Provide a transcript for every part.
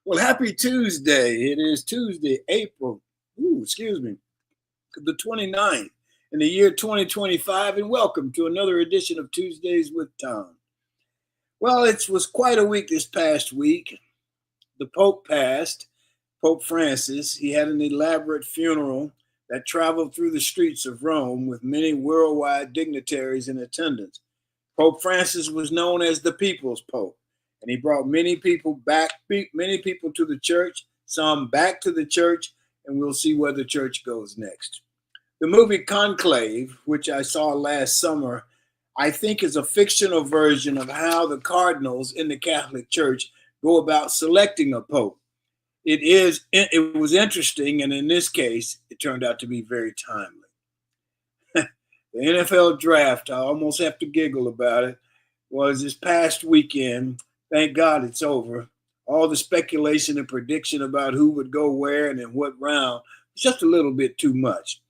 Well, happy Tuesday. It is Tuesday, the 29th in the year 2025, and welcome to another edition of Tuesdays with Tom. Well, it was quite a week this past week. The Pope passed, Pope Francis. He had an elaborate funeral that traveled through the streets of Rome with many worldwide dignitaries in attendance. Pope Francis was known as the People's Pope, and he brought many people to the church, some back to the church, and we'll see where the church goes next. The movie Conclave, which I saw last summer, I think is a fictional version of how the cardinals in the Catholic Church go about selecting a pope. It was interesting, and in this case, it turned out to be very timely. The NFL draft, I almost have to giggle about it, was this past weekend. Thank God it's over. All the speculation and prediction about who would go where and in what round was just a little bit too much.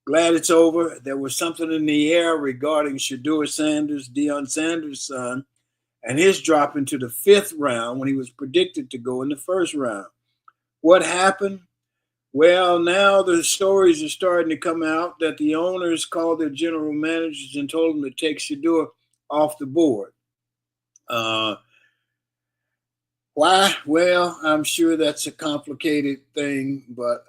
Glad it's over. There was something in the air regarding Shedeur Sanders, Deion Sanders' son, and his drop into the fifth round when he was predicted to go in the first round. What happened? Well, now the stories are starting to come out that the owners called their general managers and told them to take Shedeur off the board. Why? Well, I'm sure that's a complicated thing, but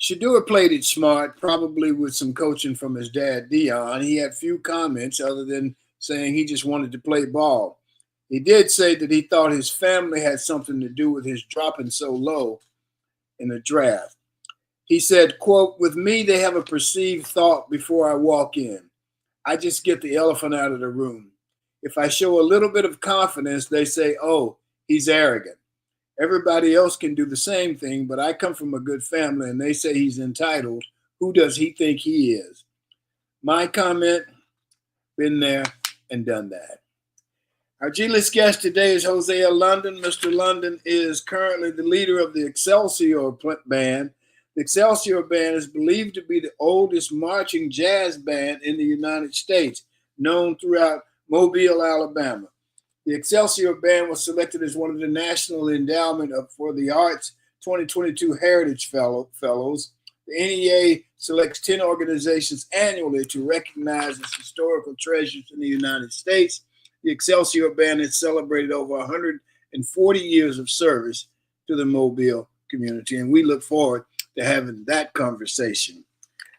Shedeur played it smart, probably with some coaching from his dad, Deion. He had few comments other than saying he just wanted to play ball. He did say that he thought his family had something to do with his dropping so low in the draft. He said, quote, "With me, they have a perceived thought before I walk in. I just get the elephant out of the room. If I show a little bit of confidence, they say, oh, he's arrogant. Everybody else can do the same thing, but I come from a good family and they say he's entitled. Who does he think he is?" My comment, been there and done that. Our G-list guest today is Hosea London. Mr. London is currently the leader of the Excelsior Band. The Excelsior Band is believed to be the oldest marching jazz band in the United States, known throughout Mobile, Alabama. The Excelsior Band was selected as one of the National Endowment for the Arts 2022 Heritage Fellows. The NEA selects 10 organizations annually to recognize its historical treasures in the United States. The Excelsior Band has celebrated over 140 years of service to the Mobile community, and we look forward to having that conversation.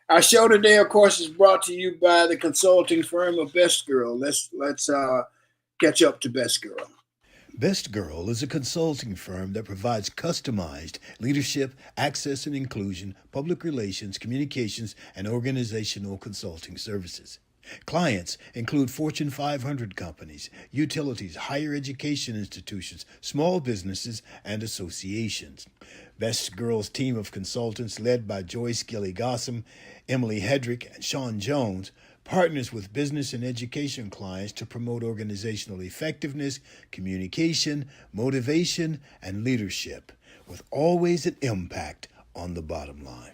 Our show today, of course, is brought to you by the consulting firm of Best Girl. Let's catch up to Best Girl. Best Girl is a consulting firm that provides customized leadership, access and inclusion, public relations, communications, and organizational consulting services. Clients include Fortune 500 companies, utilities, higher education institutions, small businesses, and associations. Best Girl's team of consultants, led by Joyce Gilly-Gossam, Emily Hedrick, and Sean Jones, partners with business and education clients to promote organizational effectiveness, communication, motivation, and leadership, with always an impact on the bottom line.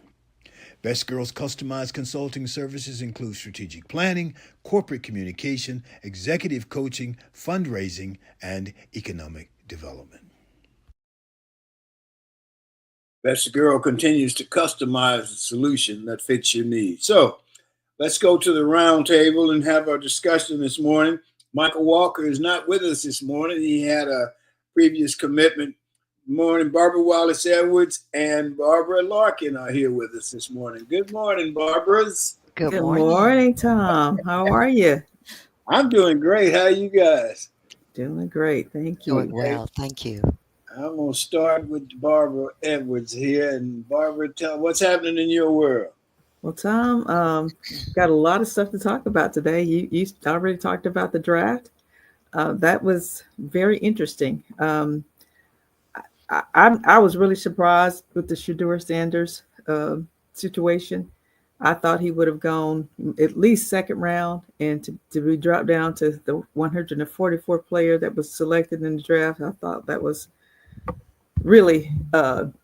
Best Girl's customized consulting services include strategic planning, corporate communication, executive coaching, fundraising, and economic development. Best Girl continues to customize the solution that fits your needs. So let's go to the round table and have our discussion this morning. Michael Walker is not with us this morning. He had a previous commitment. Good morning, Barbara Wallace Edwards and Barbara Larkin are here with us this morning. Good morning, Barbaras. Good morning, Tom. How are you? I'm doing great. How are you guys? Doing great. Thank you. Doing well. Thank you. I'm going to start with Barbara Edwards here. And Barbara, tell what's happening in your world. Well, Tom, got a lot of stuff to talk about today. You already talked about the draft. That was very interesting. I was really surprised with the Shedeur Sanders situation. I thought he would have gone at least second round, and to be dropped down to the 144th player that was selected in the draft, I thought that was really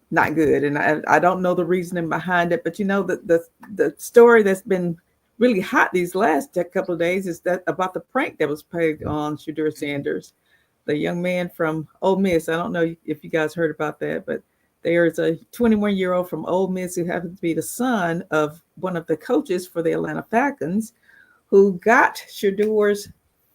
not good. And I don't know the reasoning behind it, but you know, the story that's been really hot these last couple of days is that about the prank that was played on Shedeur Sanders. the young man from Ole Miss. I don't know if you guys heard about that, but there's a 21-year-old from Ole Miss who happens to be the son of one of the coaches for the Atlanta Falcons, who got Shadeur's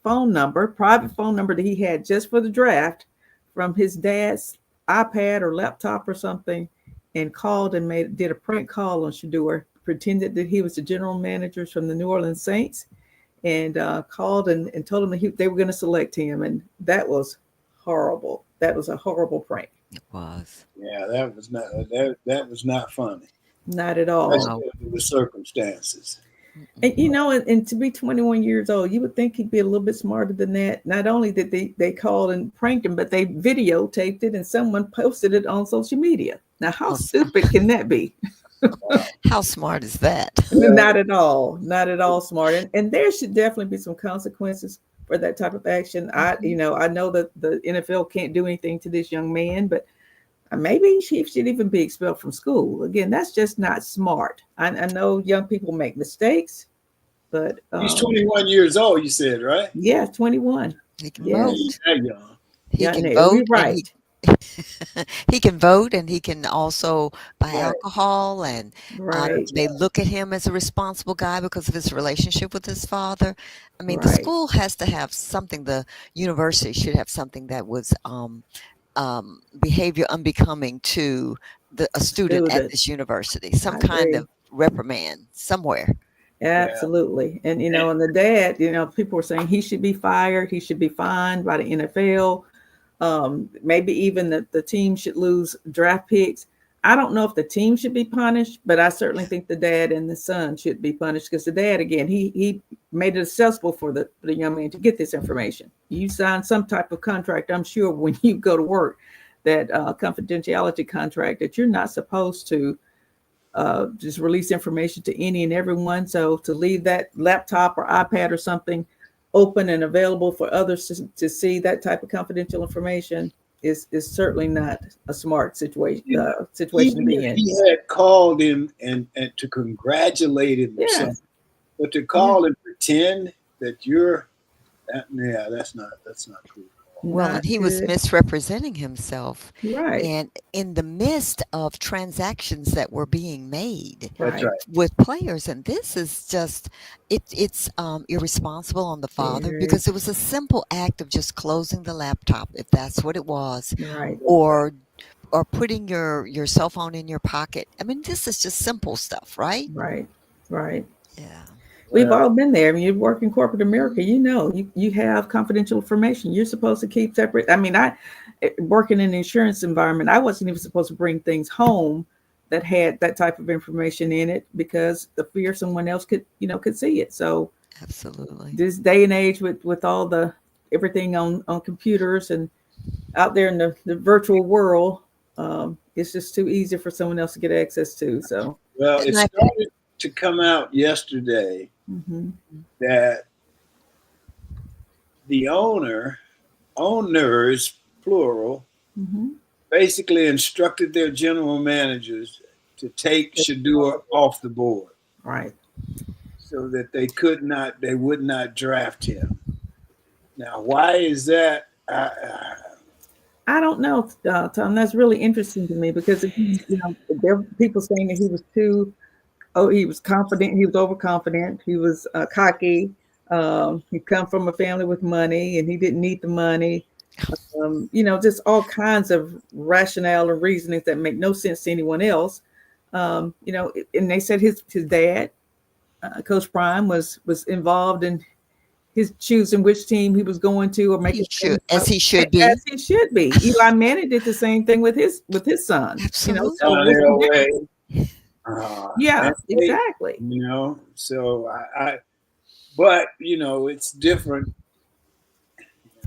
phone number, private phone number that he had just for the draft, from his dad's iPad or laptop or something, and called and did a prank call on Shadeur, pretended that he was the general manager from the New Orleans Saints, and called and told him that they were going to select him. And that was horrible. That was a horrible prank. It was. Yeah, that was not funny. Not at all. Especially the circumstances. And and to be 21 years old, you would think he'd be a little bit smarter than that. Not only did they called and pranked him, but they videotaped it and someone posted it on social media. Now, how stupid can that be? How smart is that? Not at all. Not at all smart. And there should definitely be some consequences for that type of action. I know that the NFL can't do anything to this young man, but maybe she should even be expelled from school. Again, that's just not smart. I know young people make mistakes, but he's 21 years old, you said, right? Yeah, 21. He can vote. He's that young. He can vote. Right. He can vote, and he can also buy alcohol, and they look at him as a responsible guy because of his relationship with his father. I mean, the school has to have something. The university should have something that was behavior unbecoming to a student at this university. Some kind of reprimand somewhere. Absolutely. And and the dad, people were saying he should be fired. He should be fined by the NFL. Maybe even the team should lose draft picks. I don't know if the team should be punished, but I certainly think the dad and the son should be punished, because the dad, again, he made it accessible for the young man to get this information. You sign some type of contract, I'm sure, when you go to work, that confidentiality contract, that you're not supposed to just release information to any and everyone. So to leave that laptop or iPad or something open and available for others to see that type of confidential information is certainly not a smart situation to be in. He had called him and to congratulate him or something, but to call and pretend that that's not cool. Well, and he was misrepresenting himself, right? And in the midst of transactions that were being made with players, and this is just it's irresponsible on the father, because it was a simple act of just closing the laptop, if that's what it was, or putting your cell phone in your pocket. I mean, this is just simple stuff, right? Right. Yeah. We've all been there. I mean, you work in corporate America, you have confidential information you're supposed to keep separate. I mean, working in an insurance environment, I wasn't even supposed to bring things home that had that type of information in it, because the fear someone else could see it. So absolutely, this day and age with all everything on computers and out there in the virtual world, it's just too easy for someone else to get access to. So it started to come out yesterday that the owners, plural, basically instructed their general managers to take Shadeur off the board, right? So that they would not draft him. Now, why is that? I don't know, Tom. That's really interesting to me, because there are people saying that he was he was confident. He was overconfident. He was cocky. He come from a family with money, and he didn't need the money. Just all kinds of rationale and reasonings that make no sense to anyone else. And they said his dad, Coach Prime, was involved in his choosing which team he was going to, or making as he should be. As he should be. Eli Manning did the same thing with his son. Absolutely. Exactly. But it's different.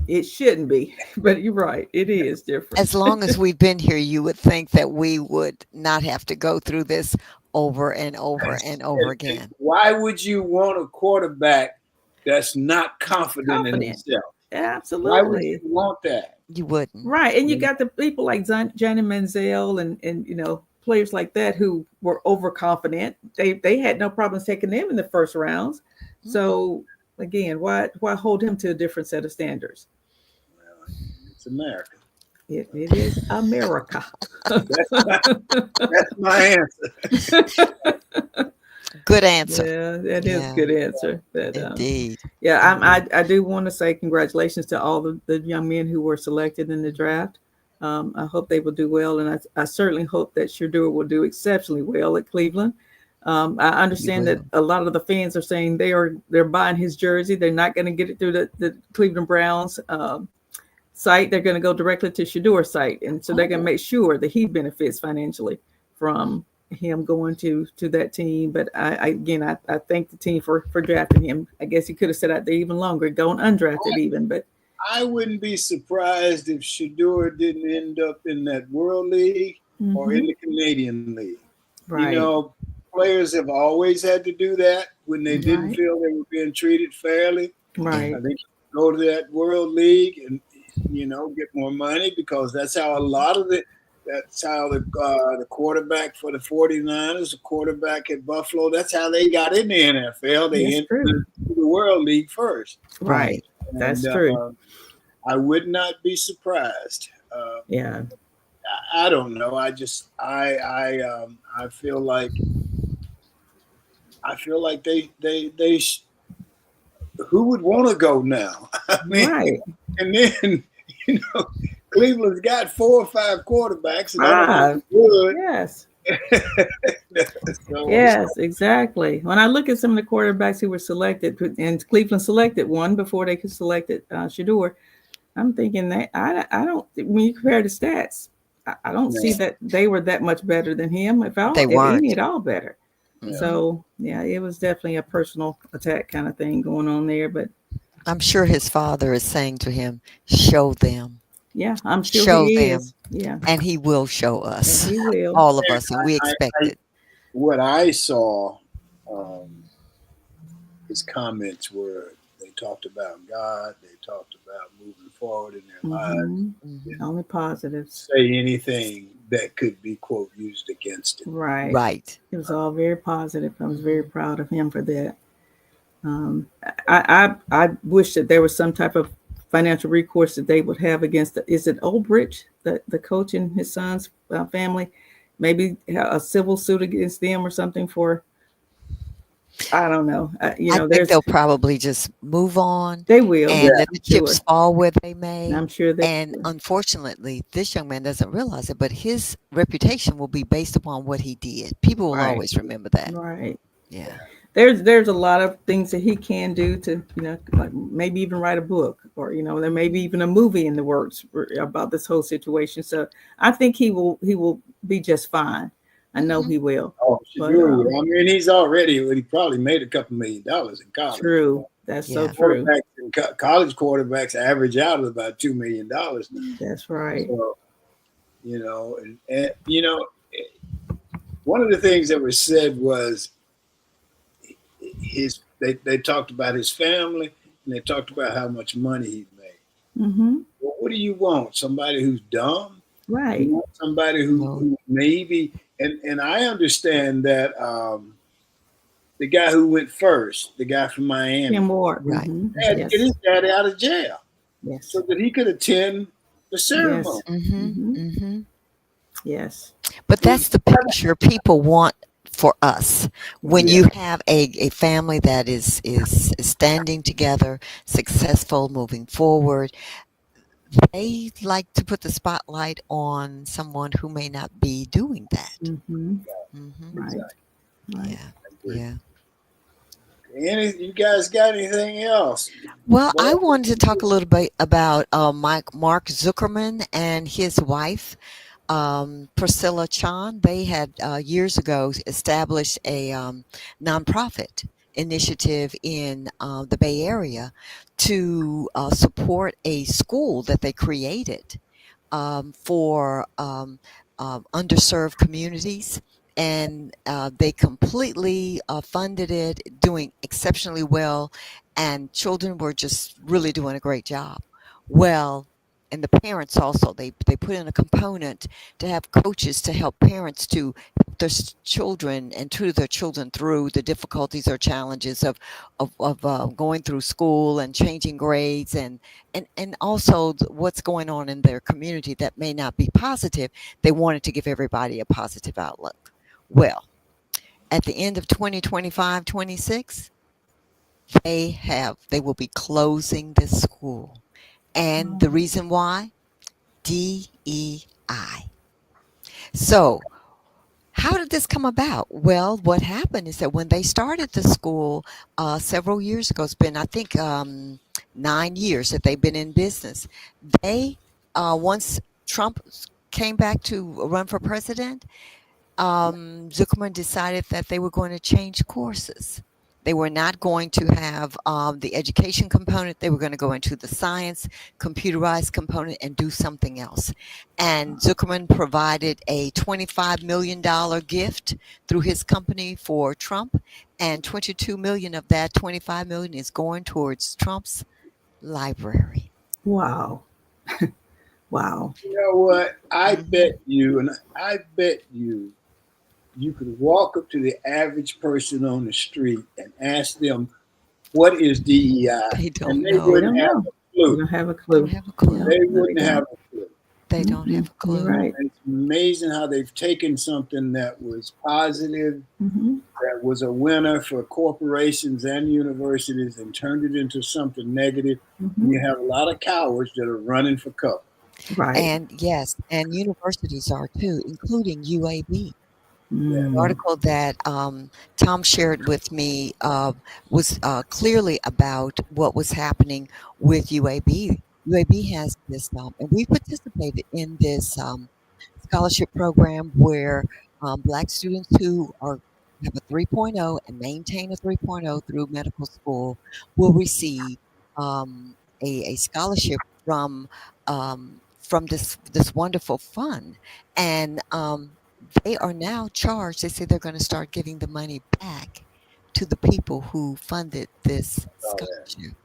It shouldn't be, but you're right. It is different. As long as we've been here, you would think that we would not have to go through this over and over and over again. Why would you want a quarterback that's not confident in himself? Absolutely. Why would you want that? You wouldn't. Right. And you got the people like Johnny Manziel and players like that who were overconfident. They had no problems taking them in the first rounds. So again, why hold him to a different set of standards? It's America. It is America. That's my answer. Good answer. Yeah, that is a Yeah, good answer. But indeed. yeah, Indeed. I do want to say congratulations to all the young men who were selected in the draft. I hope they will do well, and I certainly hope that Shador will do exceptionally well at Cleveland. I You understand that will. a lot of the fans are saying they're buying his jersey. They're not going to get it through the Cleveland Browns site. They're going to go directly to Shador's site, and so they're going to make sure that he benefits financially from him going to that team. But I thank the team for drafting him. I guess he could have sat out there even longer, going undrafted even. But I wouldn't be surprised if Shador didn't end up in that World League or in the Canadian League. You right, know, players have always had to do that when they didn't right, feel they were being treated fairly. Yeah. right, I think go to that World League and get more money because that's how a lot of that's how the quarterback for the 49ers, the quarterback at Buffalo, that's how they got in the NFL. They that's entered true. the World League first. Right, Right. that's And true. I would not be surprised. Yeah, I don't know. I feel like they who would want to go now? I mean, right. and then you know, Cleveland's got 4 or 5 quarterbacks, and none of them Ah, are yes. good. So, Yes, exactly. When I look at some of the quarterbacks who were selected, and Cleveland selected one before they could select it, Shador, I'm thinking that I don't. When you compare the stats, I don't see yeah, that they were that much better than him. They If any weren't. at all, better. yeah. Hmm. So yeah, it was definitely a personal attack kind of thing going on there. But I'm sure his father is saying to him, show them, yeah, I'm sure show he is. them, Yeah, and he will show and us, he will. all of And us, and we expect I it. what I saw, um, his comments were they talked about God, they talked about moving forward in their lives. Hmm. Didn't Hmm. Only positives. say anything that could be quote used against him. Right. Right. It was all very positive. I was very Hmm. proud of him for that. Um, I wish that there was some type of financial recourse that they would have against is it Oldbridge, the coach and his son's family, maybe a civil suit against them or something for I don't know. I think There's they'll probably just move on they will, Yeah, and let I'm the chips sure. fall where they may. I'm sure they And will. unfortunately, this young man doesn't realize it, but his reputation will be based upon what he did. People will Right, always remember that. right. Yeah. There's a lot of things that he can do to like maybe even write a book or there may be even a movie in the works about this whole situation. So I think he will be just fine. I know Hmm. he will. oh, But Shadur, I mean, he probably made a couple $1 million in college. true, that's so Yeah. true. Quarterbacks in college quarterbacks average out at about $2 million now. That's right. So and one of the things that was said was they talked about his family and they talked about how much money he made. Mm-hmm. Well, what do you want? Somebody who's dumb? You Right. want somebody No. who maybe and I understand that the guy who went first, the guy from Tim Miami, Ward. Right. Mm-hmm. had to get Yes. his daddy out of jail Yes. so that he could attend the Yes. ceremony. Hmm. Mm-hmm. Hmm. Yes. But that's the picture people want for us. When Right. Yeah. you have a family that is standing together, successful, moving forward, they like to put the spotlight on someone who may not be doing that. Mm-hmm. Hmm. Right. Exactly. Right. Yeah. I agree. Yeah. You guys got anything else? Well, I Well, wanted to talk a little bit about Mark Zuckerman and his wife, Priscilla Chan. They had years ago established a nonprofit initiative in the Bay Area to support a school that they created for underserved communities. And they completely funded it, doing exceptionally well, and children were just really doing a great job. Well, and the parents also. They put in a component to have coaches to help parents to help their children and tutor their children through the difficulties or challenges of going through school and changing grades and also what's going on in their community that may not be positive. They wanted to give everybody a positive outlook. Well, at the end of 2025-26, they will be closing this school. And the reason why? DEI. So, how did this come about? Well, what happened is that when they started the school several years ago, it's been, I think, 9 years that they've been in business. They, once Trump came back to run for president, Zuckerman decided that they were going to change courses. They were not going to have the education component. They were going to go into the science, computerized component, and do something else. And Zuckerman provided a $25 million gift through his company for Trump, and 22 million of that 25 million is going towards Trump's library. Wow. Wow. You know what? I Mhm. bet you, and I bet you could walk up to the average person on the street and ask them, what is DEI? They And don't they They know. wouldn't don't have know. a They clue. don't have a They don't clue. have a Yeah, clue. They no, they wouldn't have don't. a clue. They don't have a You're clue. right. It's amazing how they've taken something that was positive, Hmm. that was a winner for corporations and universities, and turned it into something negative. And Hmm. you have a lot of cowards that are running for cover. Right. And yes, and universities are too, including UAB. Yeah. The Mm. article that Tom shared with me was clearly about what was happening with UAB. UAB has this, and we participated in this scholarship program where Black students who are have a 3.0 and maintain a 3.0 through medical school will receive a scholarship from this wonderful fund, and they are now charged. They say they're going to start giving the money back to the people who funded this Oh, yeah. scholarship.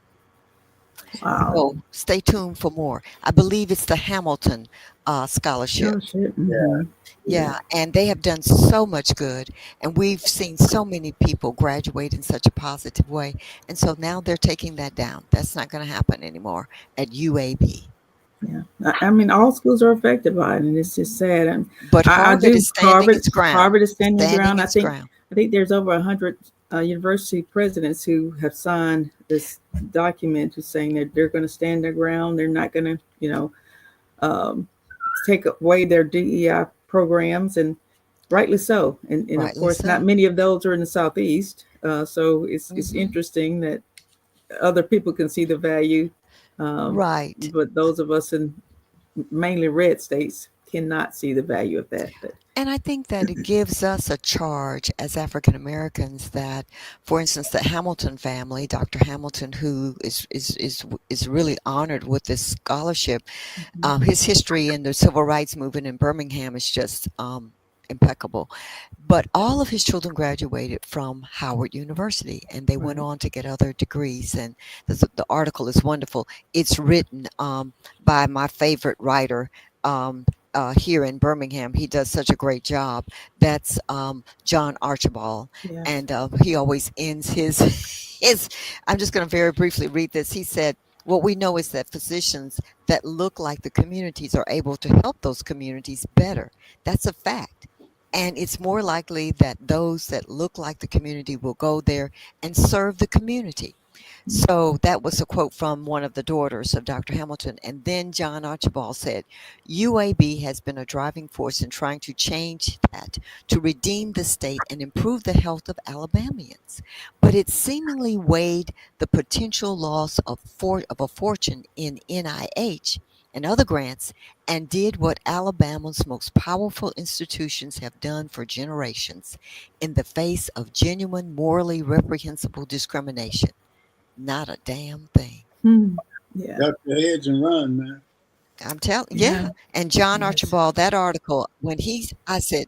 Wow. So stay tuned for more. I believe it's the Hamilton scholarship. Scholarship. Yeah. Hmm. Yeah, Yeah. and they have done so much good, and we've seen so many people graduate in such a positive way. And so now they're taking that down. That's not going to happen anymore at UAB. Yeah. I mean, all schools are affected by it, and it's just sad. And But I Harvard is do standing Harvard. its ground, Harvard is standing standing ground. its ground. I think there's over 100 university presidents who have signed this document, who's saying that they're going to stand their ground. They're not going to, um, take away their DEI programs, and rightly so. And of Rightly course, not so. many of those are in the southeast. So it's Hmm. interesting that other people can see the value, um, Right. but those of us in mainly red states cannot see the value of that. But And I think that it gives us a charge as African Americans that, for instance, the Hamilton family, Dr. Hamilton, who is really honored with this scholarship, his history in the civil rights movement in Birmingham is just impeccable. But all of his children graduated from Howard University, and they went right, on to get other degrees. And the article is wonderful. It's written by my favorite writer. Here in Birmingham, he does such a great job. That's John Archibald, yes, and he always ends his his. I'm just going to very briefly read this. He said, "What we know is that physicians that look like the communities are able to help those communities better. That's a fact. And it's more likely that those that look like the community will go there and serve the community." So that was a quote from one of the daughters of Dr. Hamilton. And then John Archibald said, UAB has been a driving force in trying to change that, to redeem the state and improve the health of Alabamians. But it seemingly weighed the potential loss of a fortune in NIH and other grants and did what Alabama's most powerful institutions have done for generations in the face of genuine, morally reprehensible discrimination. Not a damn thing. hmm. Yeah, Duck your heads and run, man. I'm telling, yeah. yeah, And John yes, Archibald, that article, I said,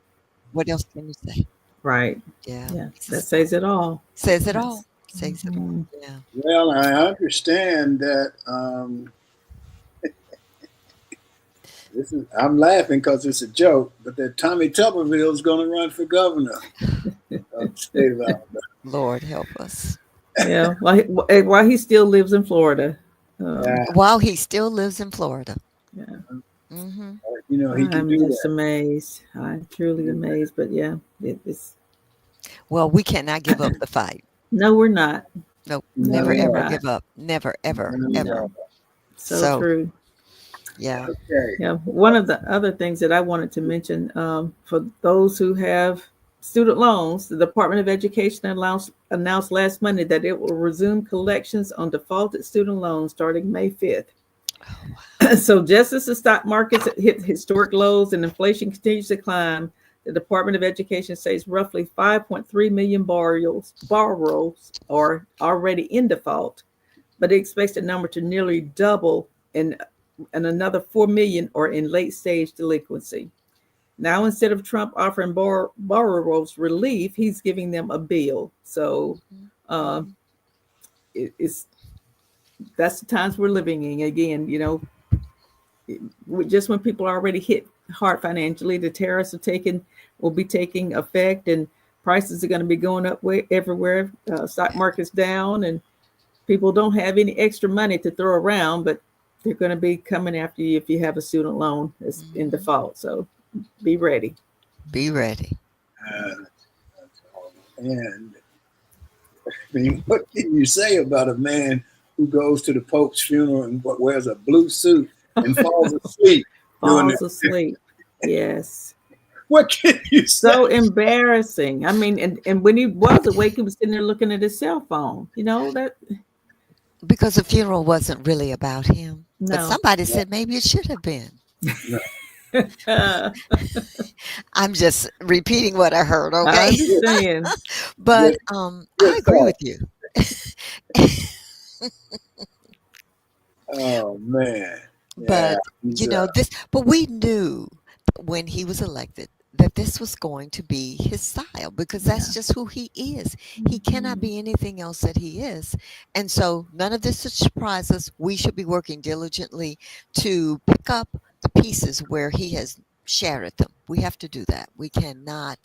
what else can you say? right, Yeah. yeah. It's That just, says it all. says it all. Yes. Says it all. Hmm. Yeah. Well, I understand that I'm laughing because it's a joke, but that Tommy Tuberville is going to run for governor of the state of Alabama. Lord help us. Yeah, while he still lives in Florida. Yeah, While he still lives in Florida. Yeah, Hmm. he can I'm do just that. amazed. I'm truly amazed. But yeah, it's Well, we cannot give up the fight. no, we're not. Nope. Not Never at No, we're ever all. not. give up. Never ever Not at ever. No, all. so So true. yeah. Okay. Yeah, one of the other things that I wanted to mention for those who have student loans, the Department of Education announced last Monday that it will resume collections on defaulted student loans starting May 5th. Oh, wow. So just as the stock markets hit historic lows and inflation continues to climb, the Department of Education says roughly 5.3 million borrowers are already in default, but it expects the number to nearly double and another 4 million are in late stage delinquency. Now, instead of Trump offering borrowers relief, he's giving them a bill. So Mhm. uh, Mhm. it's that's the times we're living in. Again, just when people are already hit hard financially, the tariffs will be taking effect, and prices are going to be going up everywhere. Stock market's down, and people don't have any extra money to throw around, but they're going to be coming after you if you have a student loan that's in Mhm. default. So be ready. Be ready. That's all. And I mean, what can you say about a man who goes to the Pope's funeral and wears a blue suit and falls asleep during Falls the? asleep. Yes. What can you say? So embarrassing. I mean, and when he was awake, he was sitting there looking at his cell phone. That Because the funeral wasn't really about him. But no. somebody said maybe it should have been. No. I I'm just repeating what I heard, okay? Good, understand. But good, I good agree with thought. you. Oh man, yeah. But He's but we knew when he was elected that this was going to be his style because Yeah. that's just who he is. He cannot Mhm. be anything else that he is. And so none of this should surprise us. We should be working diligently to pick up the pieces where he has shattered them. We have to do that. We cannot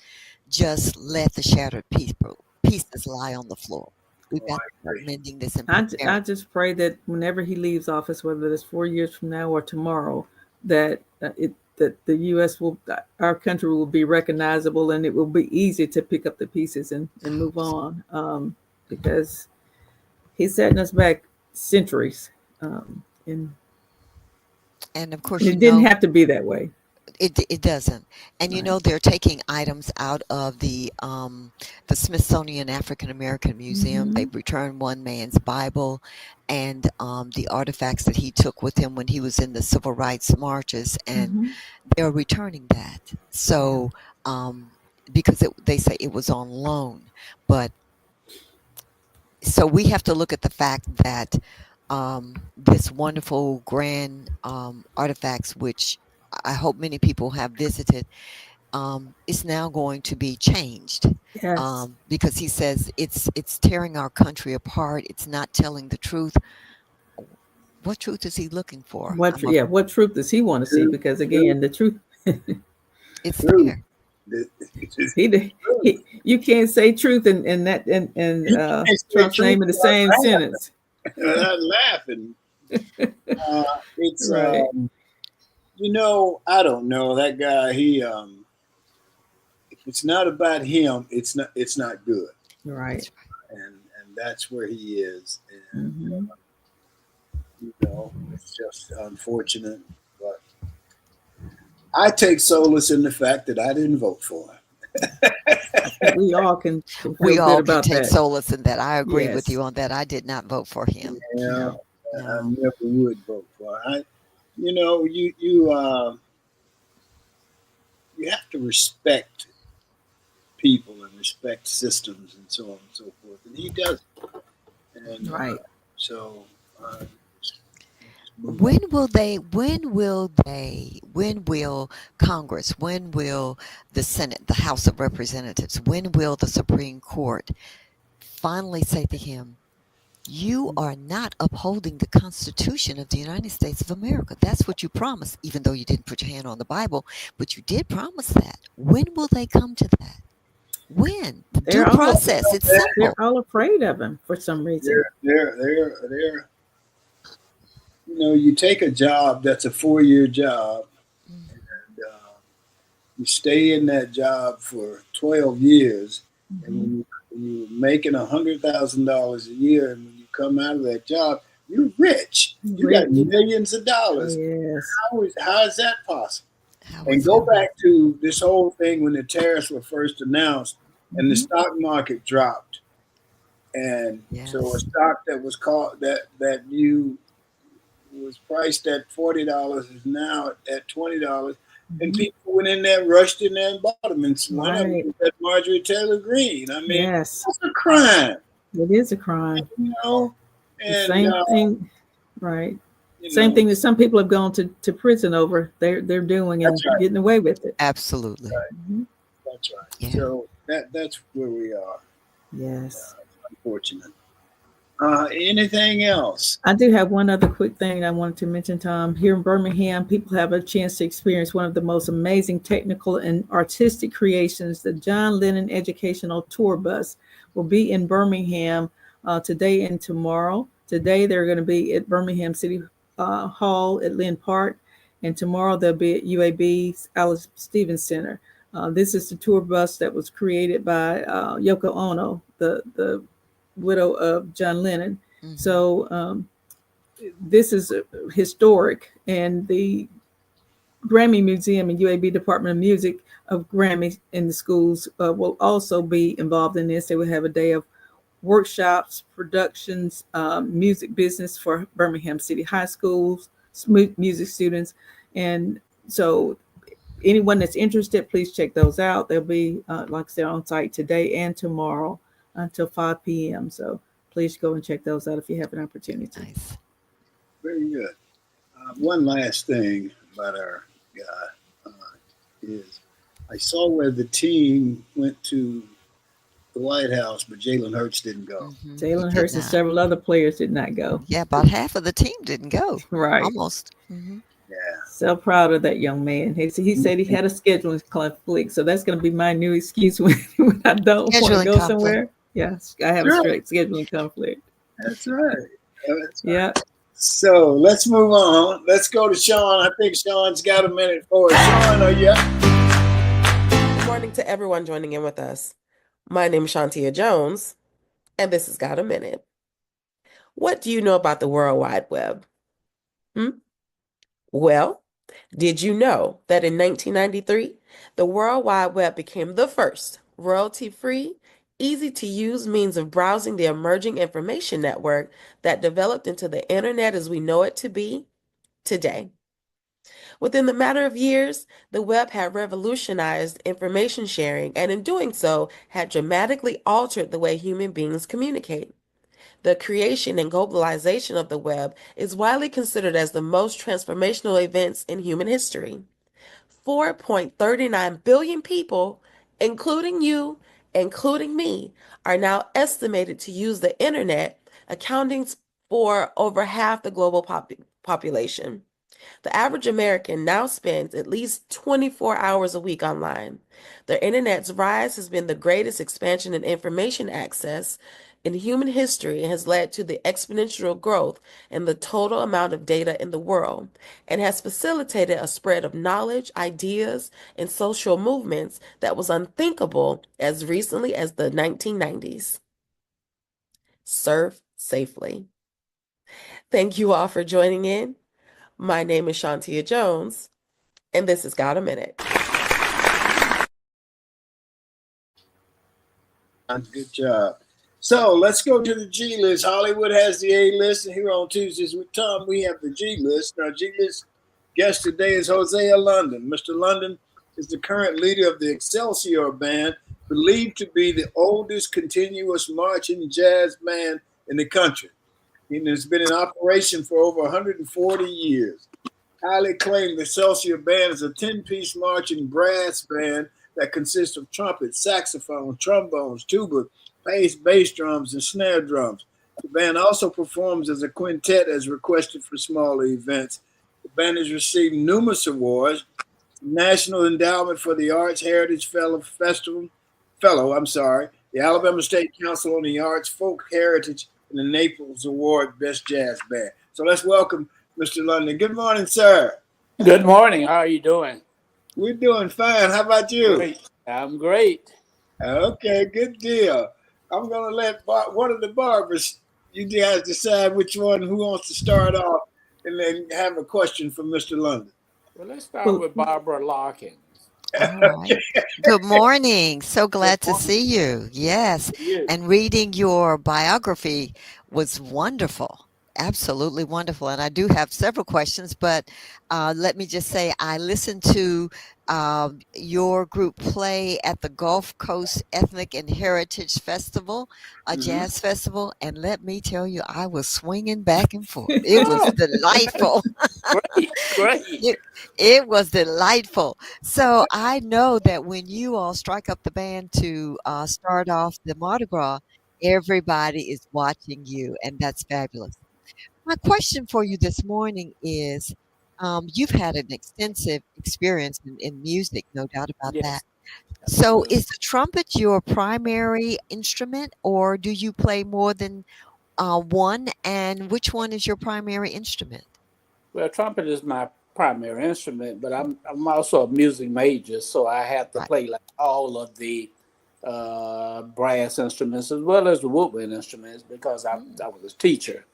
just let the shattered pieces lie on the floor. We've oh, got I to start agree. mending this and I preparing. just pray that whenever he leaves office, whether it's 4 years from now or tomorrow, that that the U.S. our country will be recognizable and it will be easy to pick up the pieces and move on. Because he's setting us back centuries, and And of course, it didn't have to be that way. it doesn't. And Right. they're taking items out of the Smithsonian African American Museum. Hmm. They've returned one man's Bible and the artifacts that he took with him when he was in the civil rights marches, and Hmm. they're returning that. So because they say it was on loan, but so we have to look at the fact that this wonderful grand artifacts, which I hope many people have visited, is now going to be changed Yes. because he says it's tearing our country apart. It's not telling the truth. What truth is he looking for? What truth does he want to see? True, Because true, again, the truth, It's true. there. It's true. he you can't say truth and that and You can't say Trump's truth name in the without same sentence. laughing. It's Right. I don't know that guy. If it's not about him, it's not good, Right. That's right. and that's where he is, and Hmm. it's just unfortunate, but I take solace in the fact that I didn't vote for him. I think we all can feel We good all can about take that. solace in that. I agree with Yes. you on that. I did not vote for him. Yeah, No. I No. never would vote for him. You have to respect people and respect systems and so on and so forth, and he does, and Right. so uh, just, just move on. When will Congress, when will the Senate, the House of Representatives, when will the Supreme Court finally say to him, You are not upholding the Constitution of the United States of America. That's what you promised, even though you didn't put your hand on the Bible, but you did promise that. When will they come to that? When? Due They're all process. It's simple. they're all afraid of him for some reason. They're you take a job that's a 4-year job, and you stay in that job for 12 years, and when you're making $100,000 a year, and when you come out of that job, you're rich. You got millions of dollars. Yes. How is that possible? How And is go that? back to this whole thing when the tariffs were first announced, and the stock market dropped, and so a Yes. stock that was called that you was priced at $40 is now at $20, and people went in there, rushed in there, and bought them. And one of them was that Marjorie Taylor Greene. I mean, Yes, that's a crime. it is a crime. You know, The and same thing, right? you Same know, thing that some people have gone to prison over. They're doing and That's right. getting away with it. Absolutely. Mhm. that's right. Yeah. So that's where we are. Yes. Unfortunate. Anything else? I do have one other quick thing I wanted to mention, Tom. Here in Birmingham, people have a chance to experience one of the most amazing technical and artistic creations. The John Lennon Educational Tour Bus will be in Birmingham today and tomorrow. Today, they're going to be at Birmingham City Hall at Lynn Park, and tomorrow they'll be at UAB's Alice Stevens Center. This is the tour bus that was created by Yoko Ono, the widow of John Lennon. So this is historic, and the Grammy Museum and UAB Department of Music of Grammy in the schools will also be involved in this. They will have a day of workshops, productions, music business for Birmingham City High Schools, music students. And so anyone that's interested, please check those out. They'll be, like I said, on site today and tomorrow until 5 p.m. So please go and check those out if you have an opportunity. Nice. Very good. One last thing about our guy is I saw where the team went to the White House, but Jalen Hurts didn't go. Jalen Hurts and several other players did not go. Yeah, about half of the team didn't go. Right. Almost. Yeah. So proud of that young man. He said he had a scheduling conflict, so that's going to be my new excuse when I don't want to go somewhere. Yes, I have a scheduling conflict. That's right. Yeah. So let's move on. Let's go to Sean. I think Sean's got a minute for us. Sean, are you up? Good morning to everyone joining in with us. My name is Shantia Jones, and this has got a minute. What do you know about the World Wide Web? Well, did you know that in 1993, the World Wide Web became the first royalty-free, easy-to-use means of browsing the emerging information network that developed into the internet as we know it to be today? Within the matter of years, the web had revolutionized information sharing, and in doing so, had dramatically altered the way human beings communicate. The creation and globalization of the web is widely considered as the most transformational events in human history. 4.39 billion people, including you, including me, are now estimated to use the internet, accounting for over half the global population. The average American now spends at least 24 hours a week online. The internet's rise has been the greatest expansion in information access in human history and has led to the exponential growth in the total amount of data in the world, and has facilitated a spread of knowledge, ideas, and social movements that was unthinkable as recently as the 1990s. Surf safely. Thank you all for joining in. My name is Shantia Jones, and this has got a minute. Good job. So let's go to the G list. Hollywood has the A list, and here on Tuesdays with Tom, we have the G list. Our G list guest today is Hosea London. Mr. London is the current leader of the Excelsior Band, believed to be the oldest continuous marching jazz band in the country. It has been in operation for over 140 years. Highly acclaimed, the Excelsior Band is a 10-piece marching brass band that consists of trumpets, saxophone, trombones, tuba, bass drums, and snare drums. The band also performs as a quintet as requested for smaller events. The band has received numerous awards: National Endowment for the Arts Heritage Fellow, the Alabama State Council on the Arts, Folk Heritage, and the Naples Award Best Jazz Band. So let's welcome Mr. London. Good morning, sir. Good morning. How are you doing? We're doing fine. How about you? Great. I'm great. Okay, good deal. I'm going to let one of the barbers, you guys decide which one, who wants to start off, and then have a question for Mr. London. Well, let's start with Barbara Larkins. All right. Good morning. So glad to morning. see you. Yes. You. And reading your biography was wonderful. Absolutely wonderful. And I do have several questions, but let me just say I listened to your group play at the Gulf Coast Ethnic and Heritage Festival, a jazz festival. And let me tell you, I was swinging back and forth. It was delightful. Great. It was delightful. So I know that when you all strike up the band to start off the Mardi Gras, everybody is watching you, and that's fabulous. My question for you this morning is, you've had an extensive experience in music, no doubt about that. Yes. So is the trumpet your primary instrument, or do you play more than one? And which one is your primary instrument? Well, trumpet is my primary instrument, but I'm also a music major, so I have to Right. play like all of the brass instruments as well as the woodwind instruments because I was a teacher.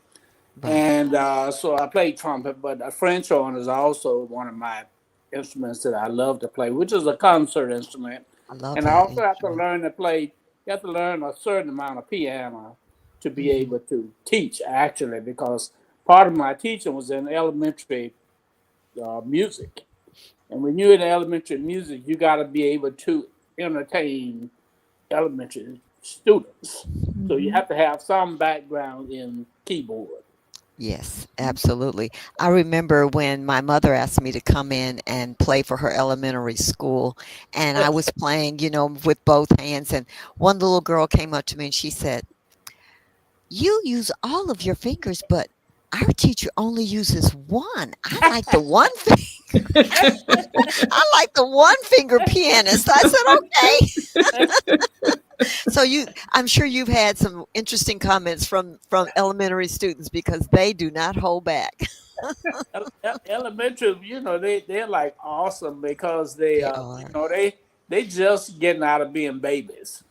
Right. And so I played trumpet, but a French horn is also one of my instruments that I love to play, which is a concert instrument. I love And I that also have to instrument. learn to play, you have to learn a certain amount of piano to be Mhm. able to teach, actually, because part of my teaching was in elementary music. And when you're in elementary music, you got to be able to entertain elementary students. So you Mhm. have to have some background in keyboard. Yes, absolutely. I remember when my mother asked me to come in and play for her elementary school, and I was playing, with both hands, and one little girl came up to me and she said, "You use all of your fingers, but our teacher only uses one. I like the one finger. I like the one finger pianist." I said, "Okay." So I'm sure you've had some interesting comments from elementary students because they do not hold back. Elementary, they're like awesome because They are. they just getting out of being babies,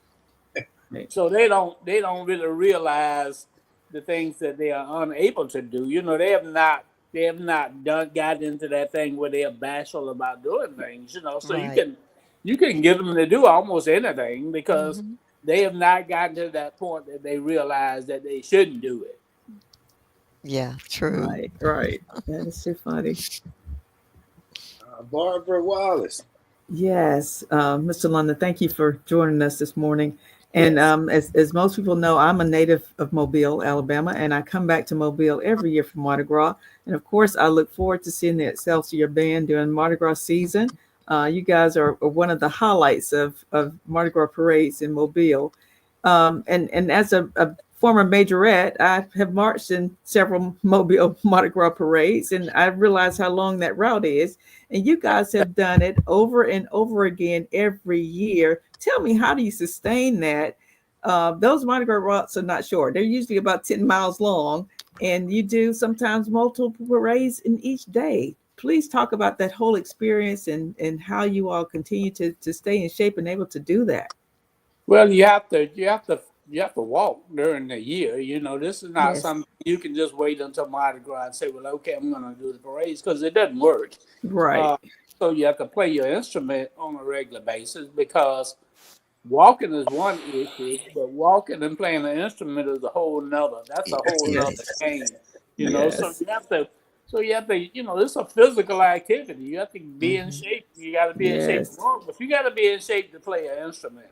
Right. so they don't really realize the things that they are unable to do. They have not got into that thing where they are bashful about doing things. So you Right. can you can get them to do almost anything because Mhm. they have not gotten to that point that they realize that they shouldn't do it. Yeah, true. Right, right. That is too funny. Barbara Wallace. Yes, Mr. London, thank you for joining us this morning. And Yes. as most people know, I'm a native of Mobile, Alabama, and I come back to Mobile every year for Mardi Gras. And of course, I look forward to seeing the Excelsior Band during Mardi Gras season. You guys are one of the highlights of Mardi Gras parades in Mobile. And as a former majorette, I have marched in several Mobile Mardi Gras parades, and I realize how long that route is. And you guys have done it over and over again every year. Tell me, how do you sustain that? Those Mardi Gras routes are not short. They're usually about 10 miles long, and you do sometimes multiple parades in each day. Please talk about that whole experience and how you all continue to stay in shape and able to do that. Well, you have to walk during the year. This is not Yes. something you can just wait until Mardi Gras and say, "Well, okay, I'm going to do the parades," because it doesn't work. Right. Uh, so you have to play your instrument on a regular basis because walking is one issue, but walking and playing an instrument is a whole nother. That's a It whole nother Yes. is. game. So Yes. you have to. So you have to. It's a physical activity. You have to be in Mhm. shape. You got to be in shape to Yes. walk, but you got to be in shape to play an instrument.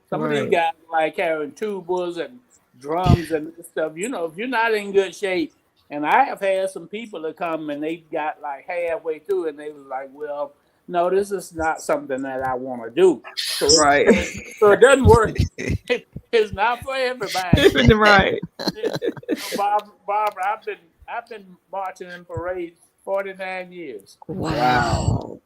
Some of these Right. guys like carrying tubas and drums and stuff. If you're not in good shape, and I have had some people that come and they got like halfway through and they was like, "Well, no, this is not something that I want to do." So, Right. so, so it doesn't work. It's not for everybody. Right. Barbara, I've been marching in parades 49 years. Wow. Wow.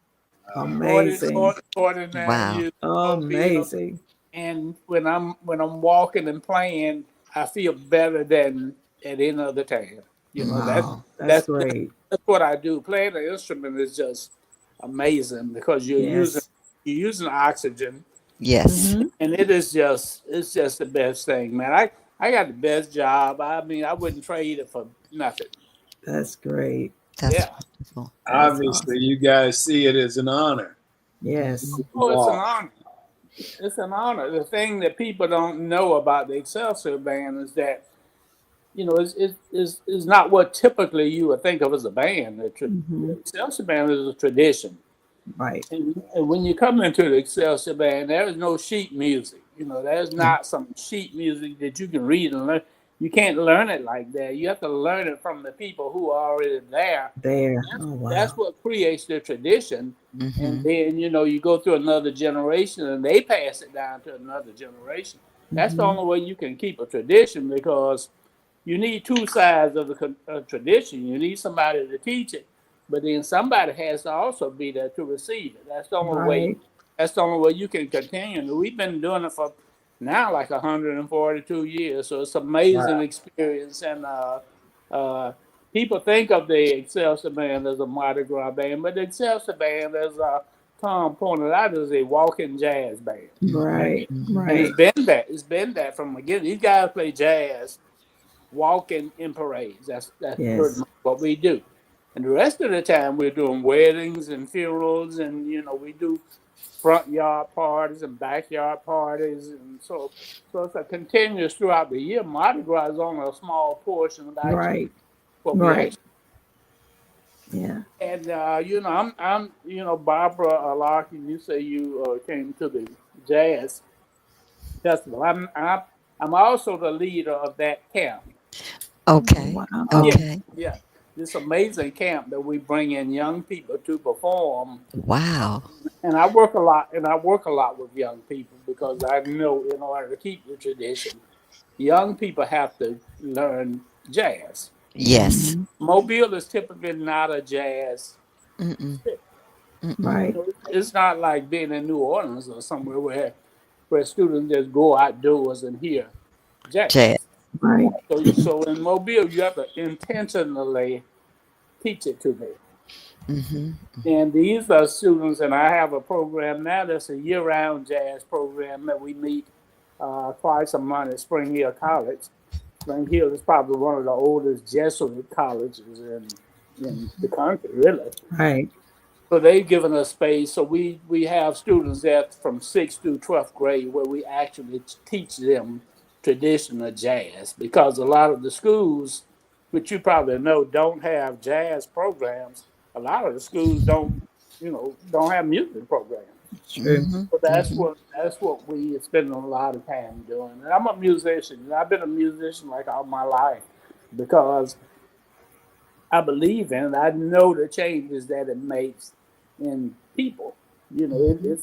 40, Amazing. 49 Wow. years of field. Amazing. And when I'm walking and playing, I feel better than at any other time. Wow. That's That's great. that's what I do. Playing the instrument is just amazing because Yes. you're using oxygen, Yes. Hmm. and it's just the best thing, man. I got the best job. I mean, I wouldn't trade it for nothing. That's great. That's Yeah. wonderful. That's Obviously, awesome. you guys see it as an honor. Yes. Oh, it's an Wow. honor. It's an honor. The thing that people don't know about the Excelsior Band is that it's not what typically you would think of as a band. The Hmm. Excelsior Band is a tradition. Right. And when you come into the Excelsior Band, there is no sheet music. There's Mm. not some sheet music that you can read and learn. You can't learn it like that. You have to learn it from the people who are already there. There. That's, Oh, that's wow. what creates the tradition. And Mm-hmm. then, you go through another generation and they pass it down to another generation. That's the Hmm. only way you can keep a tradition because you need two sides of the tradition. You need somebody to teach it, but then somebody has to also be there to receive it. That's the only way. Right. That's the only way you can continue. And we've been doing it for now like 142 years, so it's an amazing Wow. experience. And uh, people think of the Excelsior Band as a Mardi Gras band, but the Excelsior Band, as Tom pointed out, is a walking jazz band. Mm-hmm. Right. Mm-hmm. And Right. it's been that from the beginning. These guys play jazz walking in parades. That's pretty Yes. much what we do. And the rest of the time we're doing weddings and funerals, and we do front yard parties and backyard parties, and so it's a continuous throughout the year. Mardi Gras is only a small portion of actually Right. what we Right. actually. Yeah. And I'm Barbara Larkin. You say you came to the jazz festival. I'm also the leader of that camp. Okay. Yeah, Wow. Okay. yeah. This amazing camp that we bring in young people to perform, Wow. and I work a lot. And I work a lot with young people because I know in order to keep the tradition, young people have to learn jazz. Yes. Hmm. Mobile is typically not a jazz Mm-mm. city. Mm-mm. Right. It's not like being in New Orleans or somewhere where students just go outdoors and hear Jazz. jazz. Right. So in Mobile, you have to intentionally teach it to them. Mm-hmm. And these are students, and I have a program now that's a year-round jazz program that we meet twice a month at Spring Hill College. Spring Hill is probably one of the oldest Jesuit colleges in the country, really. Right. So they've given us space. So we have students there from 6th through 12th grade where we actually teach them traditional jazz because a lot of the schools, which you probably know, don't have jazz programs. A lot of the schools don't have music programs. True. Mm-hmm. So Mm-hmm. that's what we spend a lot of time doing. And I'm a musician. And I've been a musician like all my life because I believe in it. I know the changes that it makes in people. Mm-hmm.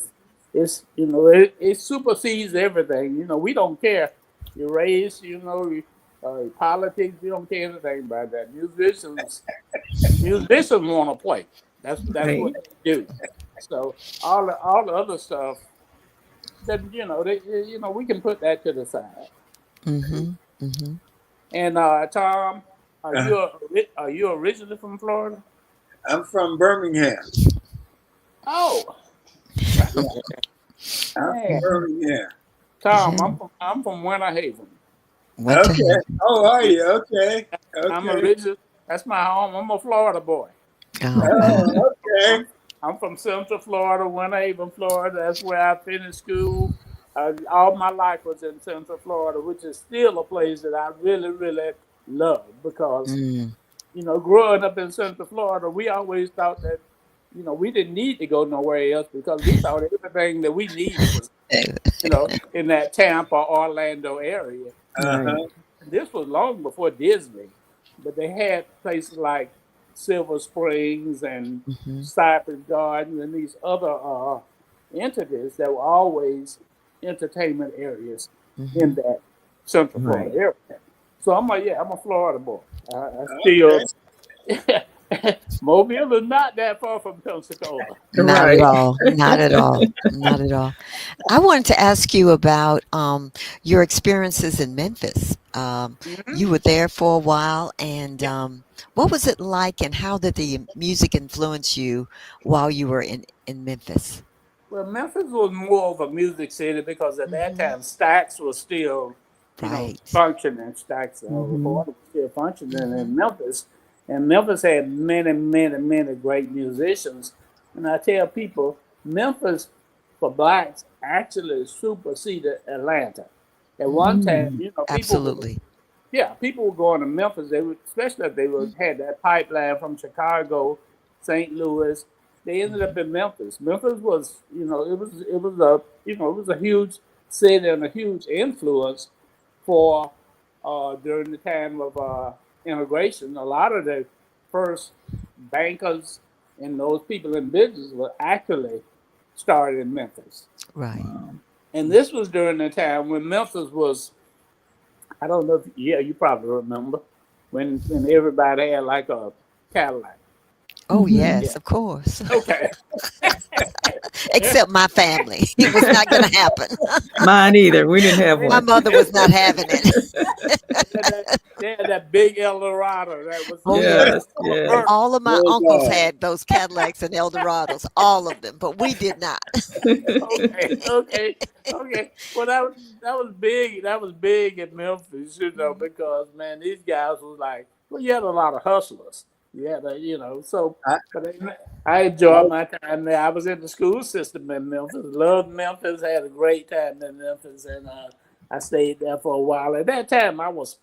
It supersedes everything. We don't care your race. Your politics. We don't care anything about that. Musicians want to play. That's what Right. they do. So all the other stuff, then we can put that to the side. Mm-hmm. Mm-hmm. And Tom, Uh, are you originally from Florida? I'm from Birmingham. Oh, right. Yeah, I'm from Man, Birmingham. Tom, Yeah. I'm from Winter Haven. Winter Okay. Haven. Oh, are Yeah, you? Okay. I'm Okay. original. That's my home. I'm a Florida boy. Oh wow. Oh, okay. I'm I'm from Central Florida, Winter Haven, Florida. That's where I finished school. All my life was in Central Florida, which is still a place that I really, really love because Mm. growing up in Central Florida, we always thought that we didn't need to go nowhere else because we thought everything that we needed was in that Tampa, Orlando area. Right. Uh-huh. This was long before Disney, but they had places like Silver Springs and Mm-hmm. Cypress Gardens and these other entities that were always entertainment areas. in that Central Florida Right. area. So I'm like, yeah, I'm a Florida boy. I Okay. still Mobile is not that far from Pensacola. Not at Right. all. Not at all. Not at all. I wanted to ask you about your experiences in Memphis. You were there for a while, and what was it like, and how did the music influence you while you were in Memphis? Well, Memphis was more of a music city because at that Hmm. time Stax was still, Right. functioning. Stax Mm-hmm. Recorder was still functioning Hmm. in Memphis, and Memphis had many, many, many great musicians. And I tell people, Memphis for blacks actually superseded Atlanta. At one time, Mm-hmm. people were Absolutely. yeah, people were going to Memphis. They would, especially if they was had that pipeline from Chicago, St. Louis. They ended up in Memphis. Memphis was, it was a, it was a huge city and a huge influence for during the time of integration. A lot of the first bankers and those people in business were actually started in Memphis. Right. Wow. And this was during the time when Memphis was, I don't know if, yeah, you probably remember when everybody had like a Cadillac. Oh, Mm-hmm. Yeah. yes, of course. Okay. Except my family. It was not going to happen. Mine either. We didn't have My one. mother was not having it. They had that big Eldorado that was, Oh, yeah. Yes. Yes. first. All of my Oh uncles God. had those Cadillacs and Eldorados, all of them, but we did not. Okay, okay, okay. Well, that was big. That was big in Memphis, because man, these guys was like, well, you had a lot of hustlers. Yeah, so. I, But I enjoyed my time there. I was in the school system in Memphis. Loved Memphis. Had a great time in Memphis, and I stayed there for a while. At that time, I was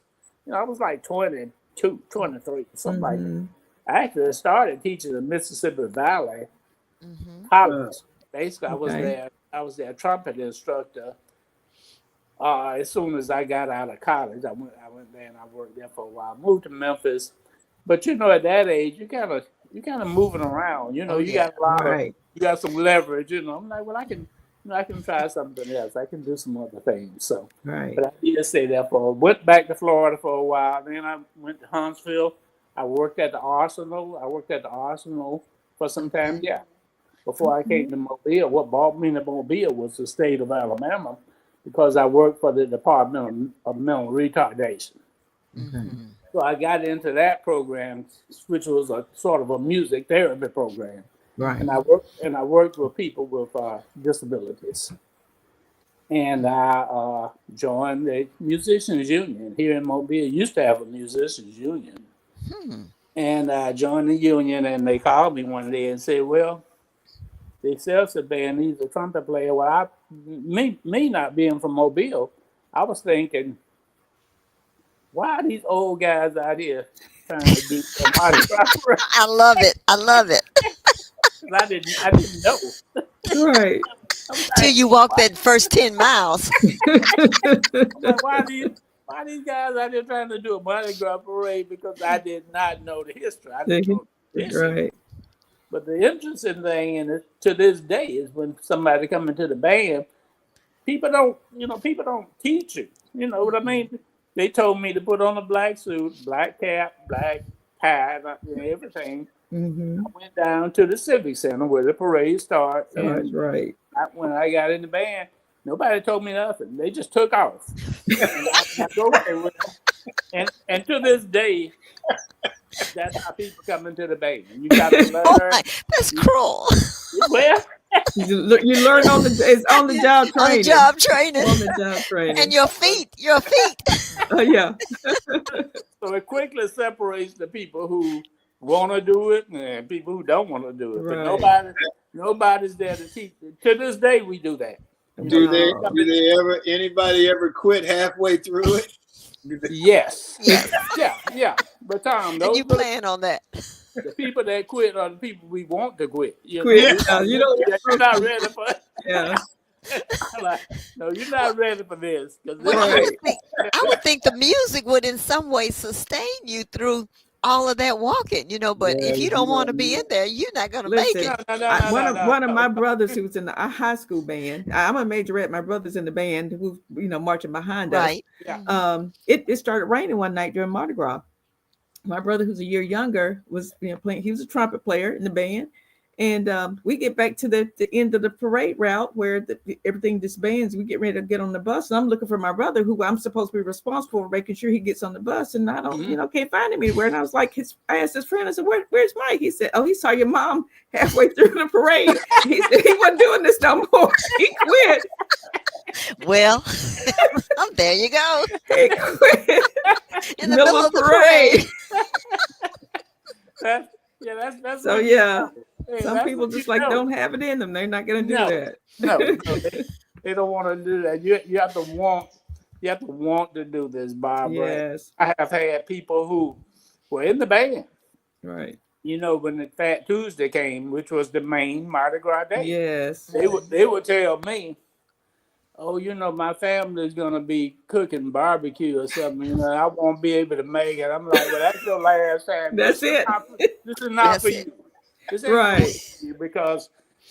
like 22, 23, something like that. Mm-hmm. I actually started teaching in Mississippi Valley Hmm. uh, College. Basically, I was Okay. there. I was their trumpet instructor. As soon as I got out of college, I went there and I worked there for a while. Moved to Memphis, but at that age, you kind of moving around. Oh, You yeah. got a lot of Right. you got some leverage. I'm like, well, I can try something else. I can do some other things. So, Right. but I did stay there went back to Florida for a while. Then I went to Huntsville. I worked at the Arsenal. For some time. Hmm. Yeah, before I Mm-hmm. came to Mobile. What brought me to Mobile was the state of Alabama because I worked for the Department of Mental Retardation. Okay. Hmm. So I got into that program, which was a sort of a music therapy program, Right. and I Hmm. worked with people with disabilities. And I joined the musicians union here in Mobile. Used to have a musicians union, Hmm. and I joined the union. And they called me one day and said, "Well, the Excelsior Band needs a trumpet player." Well, me not being from Mobile, I was thinking, why are these old guys out here trying to do a Mardi Gras parade? I love it. I love it. 'Cause I didn't know. Right. I was Till like, you walk why, that first 10 miles. I'm like, why these guys out here trying to do a Mardi Gras parade? Because I did not know the history. I didn't know the tradition. Right. But the interesting thing, to this day, is when somebody come into the band, people don't teach you. You know what I Hmm. mean? They told me to put on a black suit, black cap, black tie, everything. Mm-hmm. I went down to the Civic Center where the parade starts, Oh, that's and right. when I got in the band, nobody told me nothing. They just took off, and I was like, okay, well, and to this day, that's how people come into the band. You got to Oh learn. my, that's cruel. Well, You learn on it's on the job On the training. job training. On the job And training. your feet. Yeah. so it quickly separates the people who want to do it and people who don't want to do it. But Right. nobody's there to teach. To this day, we do that. do People they Wow. come do in. they ever anybody ever quit halfway through it? Do they- Yes, Yes. yeah. But Tom, And those you are plan on that. the people that quit are the people we want to quit. Quit. Yeah. You're not ready for. Yeah. Like, no, you're not ready for this because Well, Right. I would think the music would in some way sustain you through all of that walking, but if Yeah, you don't want to be in there, you're not going to make Listen, it. one of my brothers who was in the high school band. I'm a majorette. My brother's in the band who marching behind us. Right. Yeah. It started raining one night during Mardi Gras. My brother, who's a year younger, was playing. He was a trumpet player in the band, and we get back to the end of the parade route where everything disbands. We get ready to get on the bus, and I'm looking for my brother, who I'm supposed to be responsible for making sure he gets on the bus, and I don't, can't find him anywhere. And I was like, I asked his friend, I said, where's Mike? He said, oh, he saw your mom halfway through the parade. He said he wasn't doing this no more. He quit. Well, there you go. He quit In the middle of the parade. That's So yeah. Hey, some people just don't have it in them. They're not going to do that. No, they don't want to do that. You have to want. You have to want to do this, Barbara. Yes. I have had people who were in the band. Right. When the Fat Tuesday came, which was the main Mardi Gras day. Yes. They would tell me, oh, my family's gonna be cooking barbecue or something. I won't be able to make it. I'm like, well, that's your last time. That's it. This is not for you. This ain't Right. for you because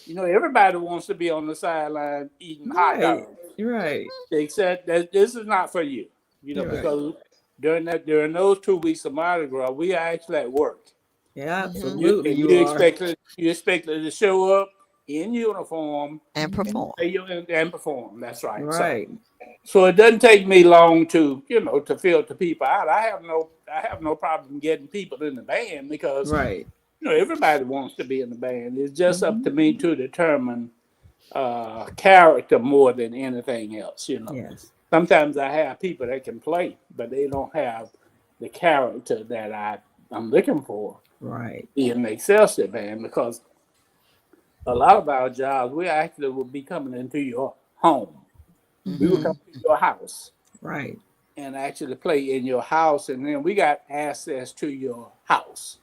everybody wants to be on the sideline eating hot dogs. Right. Except that this is not for you. Because during those 2 weeks of Mardi Gras, we are actually at work. Yeah, absolutely. You expected to show up in uniform and perform. And perform. That's right. Right. So it doesn't take me long to to filter people out. I have no problem getting people in the band because right. Everybody wants to be in the band. It's just up to me to determine character more than anything else. Yes. Sometimes I have people that can play, but they don't have the character that I'm looking for. Right. In the Excelsior Band, because a lot of our jobs, we actually will be coming into your home. We will come to your house. Right. And actually play in your house, and then we got access to your house.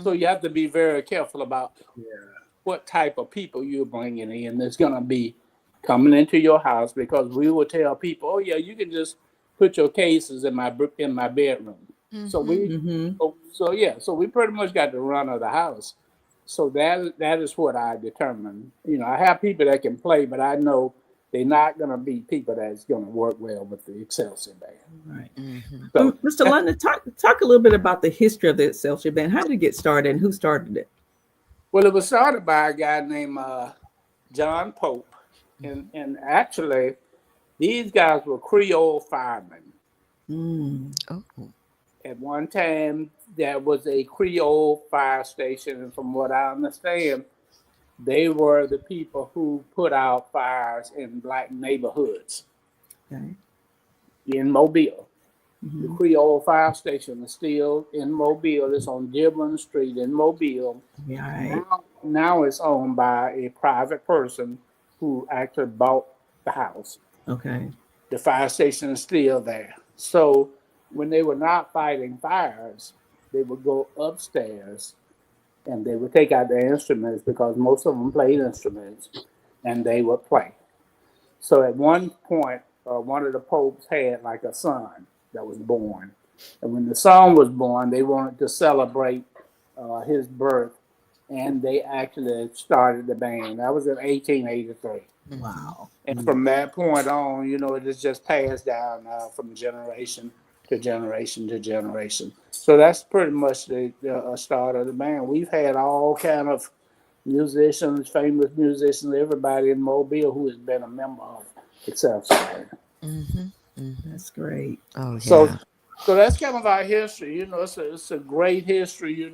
So you have to be very careful about what type of people you're bringing in that's going to be coming into your house, because we will tell people, oh yeah, you can just put your cases in my bedroom. So so we pretty much got the run of the house. So that is what I determine. I have people that can play, but I know they're not going to be people that's going to work well with the Excelsior Band. Right. So, Mr. London, talk a little bit about the history of the Excelsior Band. How did it get started, and who started it? Well, it was started by a guy named John Pope, and actually, these guys were Creole firemen. Oh. At one time, there was a Creole fire station, and from what I understand, they were the people who put out fires in black neighborhoods in Mobile. The Creole fire station is still in Mobile. It's on Gibbon Street in Mobile. Right. Now it's owned by a private person who actually bought the house. Okay. The fire station is still there. So when they were not fighting fires, they would go upstairs and they would take out their instruments, because most of them played instruments, and they would play. So at one point, one of the popes had like a son that was born. And when the son was born, they wanted to celebrate his birth, and they actually started the band. That was in 1883. Wow. And from that point on, it is just passed down from generation to generation to generation. So that's pretty much the start of the band. We've had all kind of musicians, famous musicians, everybody in Mobile who has been a member of Excelsior Band. That's great. Oh, yeah. So that's kind of our history. It's a great history.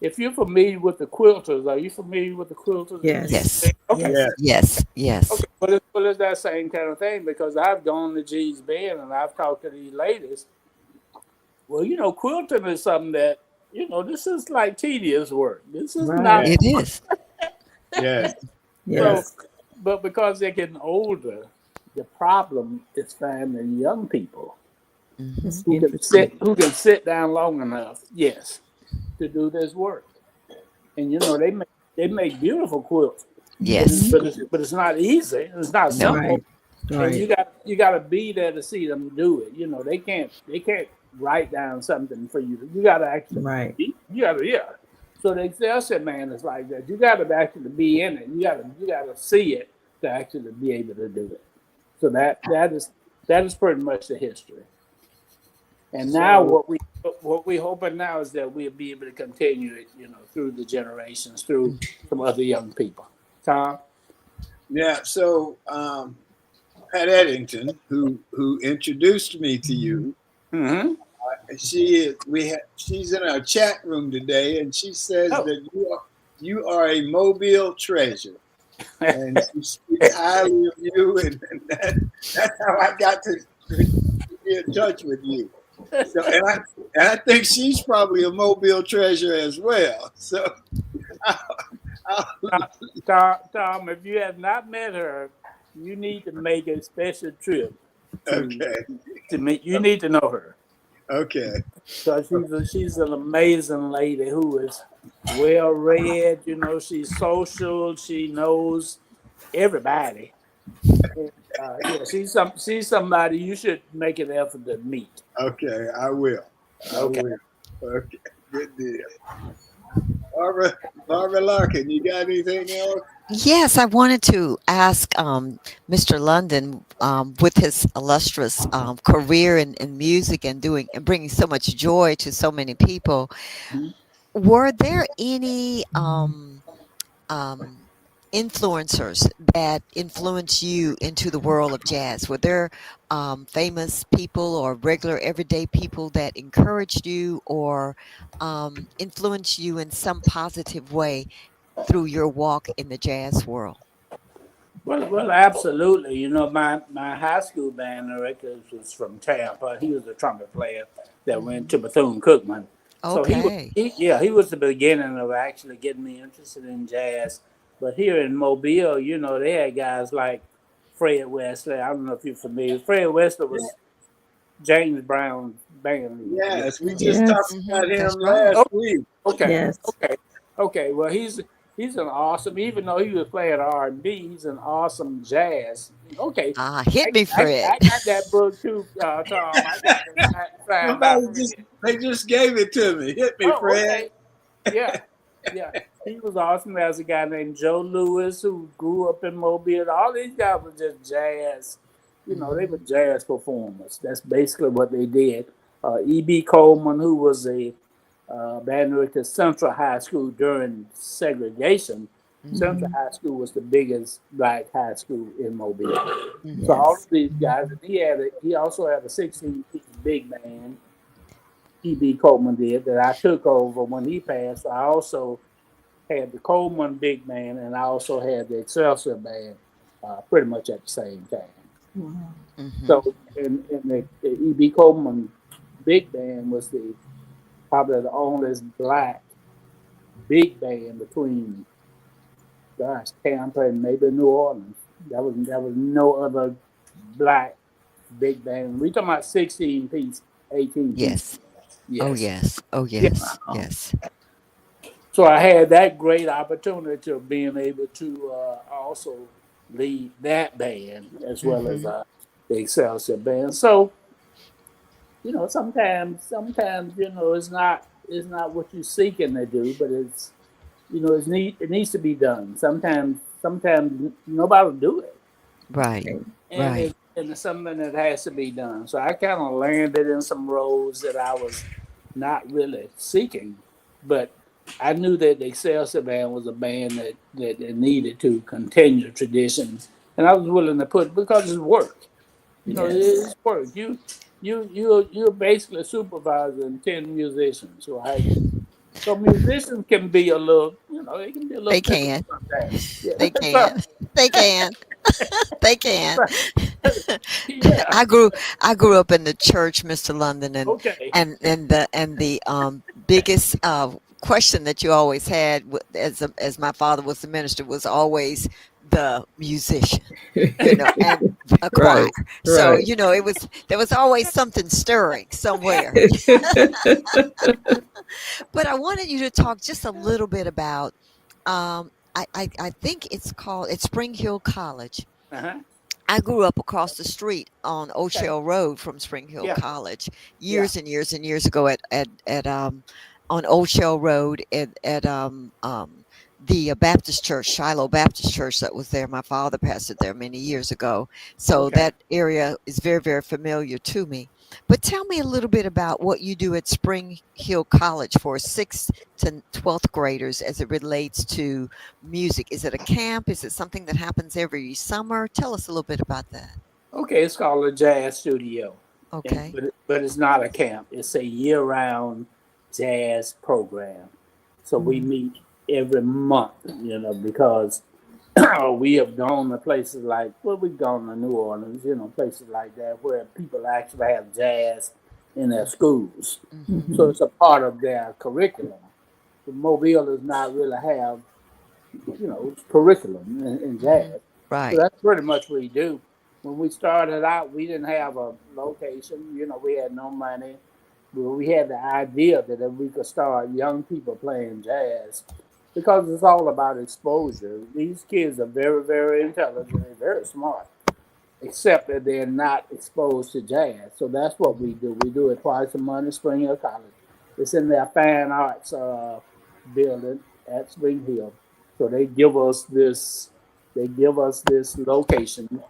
If you're familiar with the Quilters, are you familiar with the Quilters? Yes. Okay. Yes. Okay, but it's that same kind of thing, because I've gone to G's band and I've talked to these ladies. Well, quilting is something that, this is like tedious work. This is not. It is. Yes. Yes. So, but because they're getting older, the problem is finding young people who can sit down long enough, to do this work. And they make beautiful quilts. Yes. But it's not easy. It's not simple. Right. And you got to be there to see them do it. They can't write down something for you. You got to actually, Right. you got to, yeah. So the Excelsior Band is like that. You got to actually be in it. You got to see it to actually be able to do it. So that is pretty much the history. And now So what we hoping now is that we'll be able to continue it, through the generations, through some other young people. Tom? yeah, so Pat Eddington, who introduced me to you, Mm-hmm. she's in our chat room today, and she says Oh. that you are a Mobile treasure, and she speaks highly of you, and that's how I got to be in touch with you. So, and I think she's probably a Mobile treasure as well. So, Tom, if you have not met her, you need to make a special trip okay, to meet. You need to know her. okay, So she's an amazing lady who is well read. She's social. She knows everybody. Yeah, she's somebody you should make an effort to meet. okay. I will. Okay. Okay, good deal. Barbara Larkin, you got anything else? Yes, I wanted to ask Mr. London, with his illustrious career in music and bringing so much joy to so many people, Mhm. were there any um, influencers that influenced you into the world of jazz? Were there famous people or regular everyday people that encouraged you or influenced you in some positive way through your walk in the jazz world? Well, absolutely. My high school band director was from Tampa. He was a trumpet player that went to Bethune-Cookman. So Okay. he was the beginning of actually getting me interested in jazz. But here in Mobile, they had guys like Fred Wesley. I don't know if you're familiar. Fred Wesley was James Brown's band leader. Yes, we just Yes. talked about him That's right. last week. Okay, Yes. okay. Well, he's an awesome. Even though he was playing R&B, he's an awesome jazz. Okay, Hit me, Fred. I got that book too, Tom. I got it signed by Somebody Fred. they just gave it to me. Hit me, Oh, Fred. okay. Yeah, yeah. He was awesome. There's a guy named Joe Lewis who grew up in Mobile. All these guys were just jazz. They were jazz performers. That's basically what they did. E.B. Coleman, who was a band director at Central High School during segregation. Central High School was the biggest black high school in Mobile. So all of Yes. these guys, and he also had a 16-piece big band. E.B. Coleman did that I took over when he passed. So I also had the Coleman big band, and I also had the Excelsior Band, pretty much at the same time. Wow. So, and the E.B. Coleman big band was probably the only black big band between, Tampa and maybe New Orleans. There was no other black big band. We talking about 16-piece, 18-piece. Yes. Oh, Yes. yes. Oh, Yeah. yes. Yes. So I had that great opportunity of being able to also lead that band as well as the Excelsior Band. So sometimes it's not what you're seeking to do, but it needs to be done. Sometimes nobody will do it, Right. and Right. it's something that has to be done. So I kind of landed in some roles that I was not really seeking, but I knew that the Excelsior Band was a band that needed to continue traditions, and I was willing to put because it's work. Yes. It's work. You're basically supervising 10 musicians, right? So musicians can be a little, they can be a little They fickle can. sometimes. Yeah. They can. They can. They can. Yeah. I grew up in the church, Mr. London, Okay. and the biggest question that you always had as my father was the minister was always the musician, and a choir. Right. So Right. there was always something stirring somewhere. But I wanted you to talk just a little bit about I think it's Spring Hill College. Uh-huh. I grew up across the street on Okay. O'Shell Road from Spring Hill Yeah. College Yeah. years and years and years ago at on O'Shell Road at the Baptist Church, Shiloh Baptist Church that was there. My father pastored there many years ago. So Okay. that area is very, very familiar to me. But tell me a little bit about what you do at Spring Hill College for 6th to 12th graders as it relates to music. Is it a camp? Is it something that happens every summer? Tell us a little bit about that. Okay. It's called a jazz studio, and Okay. but it's not a camp. It's a year-round jazz program. So we Mhm. meet every month, because we have gone to places like, well, we've gone to New Orleans, places like that where people actually have jazz in their schools. Mm-hmm. So Mhm. it's a part of their curriculum. But Mobile does not really have, curriculum in Mm-hmm. jazz. So Right. that's pretty much what we do. When we started out, we didn't have a location. We had no money. But we had the idea that if we could start young people playing jazz, because it's all about exposure. These kids are very, very intelligent and very smart, except that they're not exposed to jazz. So that's what we do. We do it twice a month at Spring Hill College. It's in their fine arts building at Spring Hill. So they give us this location,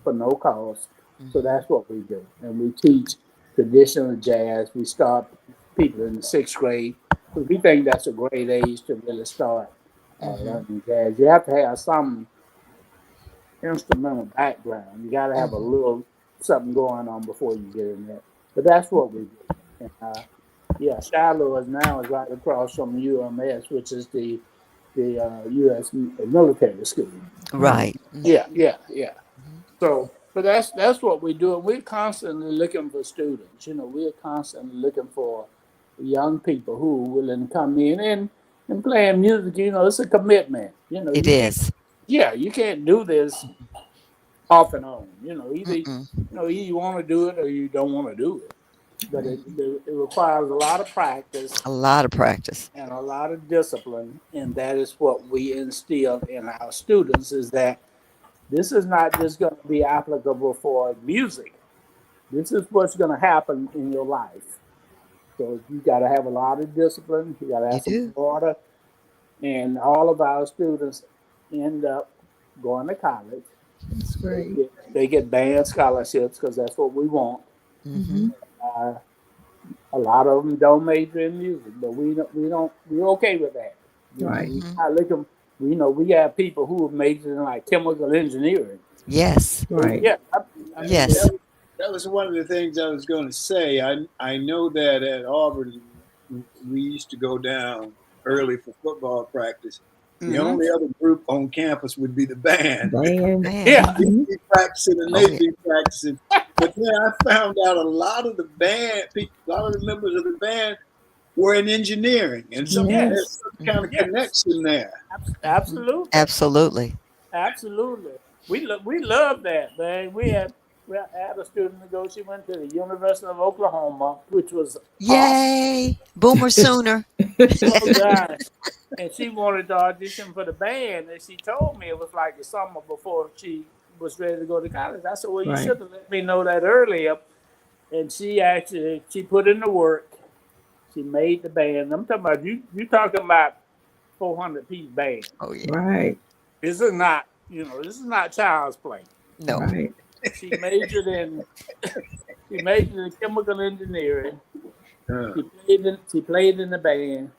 for no cost. So Mm-hmm. that's what we do. And we teach traditional jazz. We start people in the sixth grade. Because we think that's a great age to really start Mm-hmm. learning jazz. You have to have some instrumental background. You got to have a Mm-hmm. little something going on before you get in there. But that's what we do. And yeah, Shiloh is right across from UMS, which is the U.S. military school. Right. Right. Yeah, yeah, yeah. Mm-hmm. But that's what we do. And we're constantly looking for students. We're constantly looking for young people who are willing to come in and playing music. It's a commitment. It You can't. is. Yeah, you can't do this off and on. Mm-mm. Either you want to do it or you don't want to do it. But it requires a lot of practice A lot of practice. and a lot of discipline, and that is what we instill in our students. Is that this is not just going to be applicable for music. This is what's going to happen in your life. So you got to have a lot of discipline. You got to You have some do. order, and all of our students end up going to college. That's They great. get they get band scholarships because that's what we want. Mm-hmm. Mhm. Uh, a lot of them don't major in music, but we're okay with that. Right. We're Mm-hmm. not looking. We have people who have majored in like chemical engineering. Yes. So Right. yeah, I mean, Yes. That was one of the things I was going to say. I know that at Auburn we used to go down early for football practice. The hmm only other group on campus would be the band. Band. Man. yeah, We'd Mhm. be practicing and Oh they'd yeah. be practicing. But then I found out a lot of the band people, a lot of the members of the band were in engineering, and yes, there's some kind of Mm-hmm. yes, connection there. absolutely. Absolutely. Absolutely. We love that, man. We had a student ago. She went to the University of Oklahoma, which was awesome. Yay. Boomer sooner. Oh gosh. And she wanted to audition for the band, and she told me it was like the summer before she was ready to go to college. I said, "Well, you Right. should have let me know that earlier." And she put in the work. She made the band. I'm talking about you talking about 400-piece band. Oh yeah. Right. This is not child's play. No. Right. She majored in she majored in chemical engineering. Uh, She played in the band.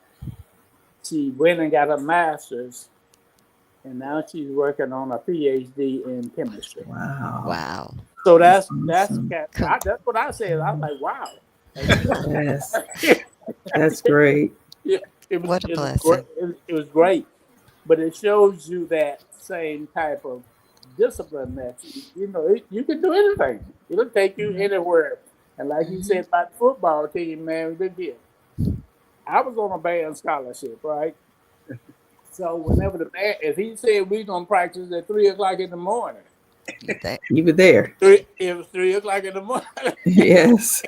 She went and got her master's, and now she's working on a PhD in chemistry. Wow. Wow. So That's that's awesome. that's what I said. I was like, wow. And, Yes. That's great. yeah, it was What a it was great. blessing. It was great, but it shows you that same type of discipline that you can do anything. It'll take you Mhm. anywhere. And like you Mm-hmm. said about the football team, man, look here. I was on a band scholarship, right? So whenever if he said we gonna practice at 3 o'clock in the morning, That, You were there. it was 3 o'clock in the morning. Yes.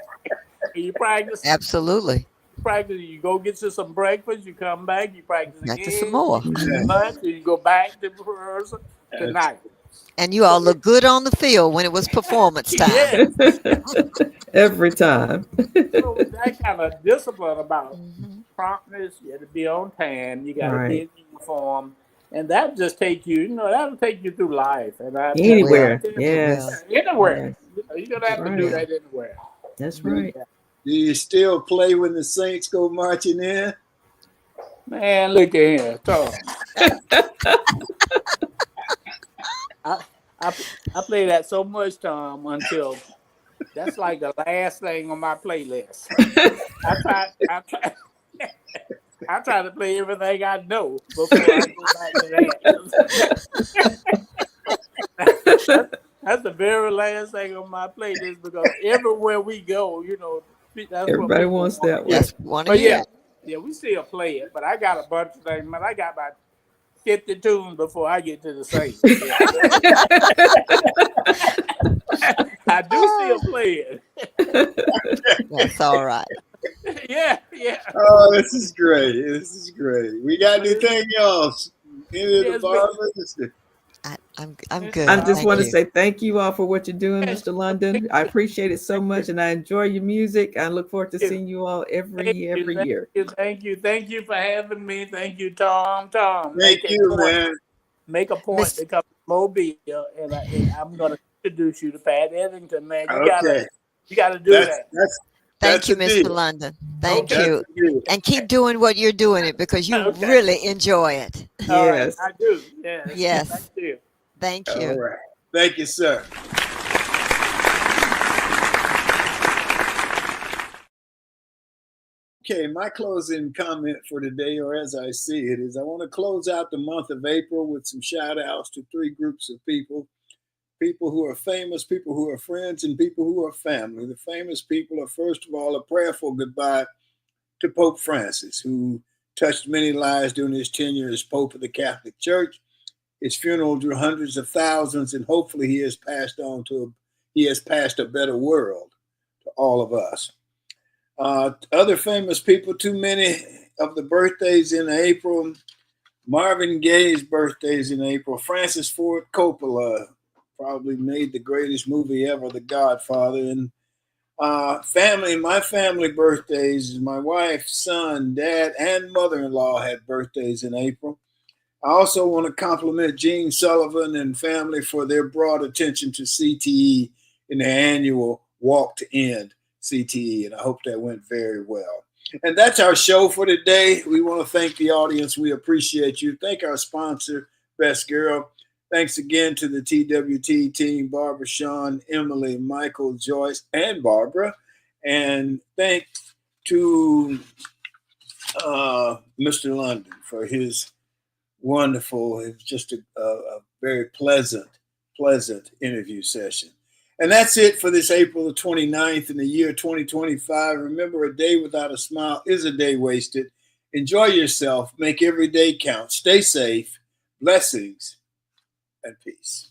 You practice, absolutely. practice. You go get you some breakfast. You come back. You practice Practice some again. more. You Mhm. lunch. And you go back to rehearsal that's tonight. And you all look good on the field when it was performance time. Yes. Every time. So that kind of discipline about Mhm. promptness, you got to be on time, you got to be Right. in uniform, and that just take you, that'll take you through life. And I, It will. Anywhere. It will. Yes. anywhere, Yes. you're gonna have to Right. do that anywhere. That's Do, right. do you still play when the Saints go marching in? Man, look at here, Tom. I, I play that so much, Tom, until that's like the last thing on my playlist. I try to play everything I know before I go back to that. That's the very last thing on my playlist because everywhere we go, that's what Everybody people wants want that to one. hear. Just want to But hear yeah, it. we still play it. But I got a bunch of things, man. I got about 50 tunes before I get to the Saints. Yeah. I do still play it. That's all right. Yeah. Oh, this is great. This is great. We got anything else? Any of the Yeah, barbers? I'm it's good. I just Thank want to you. say thank you all for what you're doing, been- Mr. London. I appreciate it so much, and I enjoy your music. I look forward to seeing you all every Thank year, you, every year. thank you for having me. Thank you, Tom. Tom, Thank you, man. make a point Miss to come to Mobile, and I'm gonna introduce you to Pat Eddington, man. You Okay, gotta do that's that. that's Thank that's you, a Mr. deal. London. Thank Okay, That's you. a deal. And keep doing what you're doing it because you okay, really enjoy it. all right, Yes. I do. Yes, thank Yes. you. Thank All you. right. Thank you, sir. Okay, my closing comment for today, or as I see it, is I want to close out the month of April with some shout outs to three groups of people: people who are famous, people who are friends, and people who are family. The famous people are, first of all, a prayerful goodbye to Pope Francis, who touched many lives during his tenure as Pope of the Catholic Church. His funeral drew hundreds of thousands, and hopefully he has passed a better world to all of us. Other famous people, too many of the birthdays in April. Marvin Gaye's birthday's in April. Francis Ford Coppola probably made the greatest movie ever, The Godfather. And my family birthdays, my wife, son, dad, and mother-in-law had birthdays in April. I also want to compliment Gene Sullivan and family for their broad attention to CTE in the annual Walk to End CTE, and I hope that went very well. And that's our show for today. We want to thank the audience. We appreciate you. Thank our sponsor, Best Girl. Thanks again to the TWT team, Barbara, Sean, Emily, Michael, Joyce, and Barbara. And thanks to Mr. London for his wonderful. It was just a very pleasant interview session. And that's it for this April the 29th in the year 2025. Remember, a day without a smile is a day wasted. Enjoy yourself. Make every day count. Stay safe. Blessings and peace.